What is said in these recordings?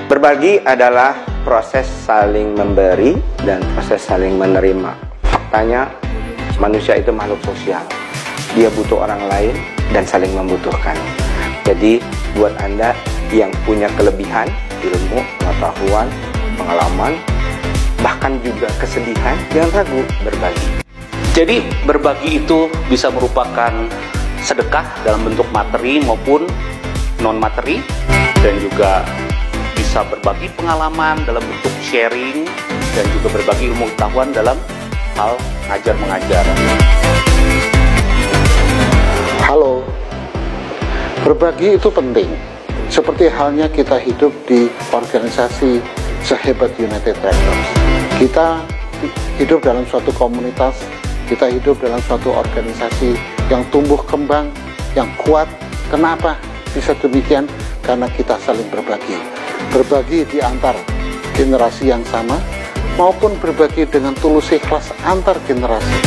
Berbagi adalah proses saling memberi dan proses saling menerima. Faktanya, manusia itu makhluk sosial. Dia butuh orang lain dan saling membutuhkan. Jadi, buat Anda yang punya kelebihan, ilmu, pengetahuan, pengalaman, bahkan juga kesedihan, jangan ragu berbagi. Jadi, berbagi itu bisa merupakan sedekah dalam bentuk materi maupun non-materi, dan juga bisa berbagi pengalaman dalam bentuk sharing, dan juga berbagi ilmu pengetahuan dalam hal ngajar-mengajar. Halo, berbagi itu penting. Seperti halnya kita hidup di organisasi sehebat United Tractors. Kita hidup dalam suatu komunitas, kita hidup dalam suatu organisasi yang tumbuh kembang, yang kuat. Kenapa bisa demikian? Karena kita saling berbagi. Berbagi di antar generasi yang sama, maupun berbagi dengan tulus ikhlas antar generasi.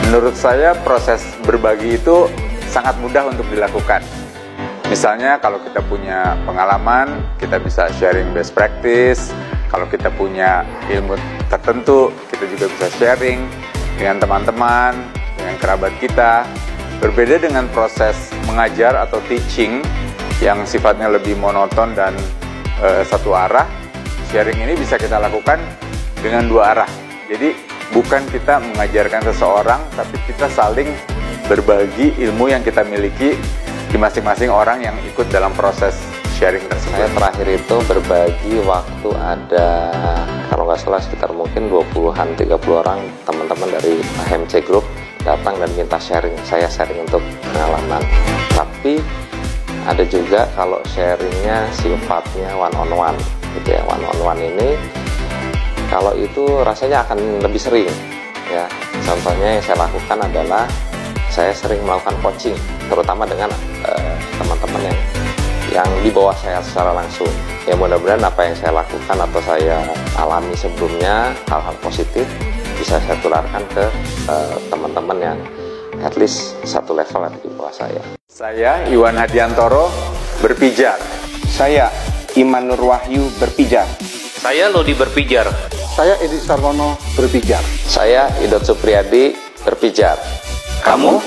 Menurut saya proses berbagi itu sangat mudah untuk dilakukan. Misalnya kalau kita punya pengalaman, kita bisa sharing best practice. Kalau kita punya ilmu tertentu, kita juga bisa sharing dengan teman-teman, dengan kerabat kita. Berbeda dengan proses mengajar atau teaching yang sifatnya lebih monoton dan satu arah, sharing ini bisa kita lakukan dengan dua arah. Jadi bukan kita mengajarkan seseorang, tapi kita saling berbagi ilmu yang kita miliki di masing-masing orang yang ikut dalam proses sharing tersebut. Saya terakhir itu berbagi waktu ada, kalau nggak salah sekitar mungkin 20-an, 30 orang teman-teman dari HMC Group datang dan minta sharing. Saya sharing untuk pengalaman. Tapi ada juga kalau sharingnya sifatnya one on one, gitu ya. One on one ini kalau itu rasanya akan lebih sering, ya. Contohnya yang saya lakukan adalah saya sering melakukan coaching, terutama dengan teman-teman yang di bawah saya secara langsung. Ya mudah-mudahan apa yang saya lakukan atau saya alami sebelumnya, hal-hal positif bisa saya tularkan ke teman-teman yang at least satu level di bawah saya. Saya Iwan Hadiantoro berpijar. Saya Iman Nur Wahyu berpijar. Saya Lodi berpijar. Saya Edi Sarwono berpijar. Saya Idot Supriyadi berpijar. Kamu?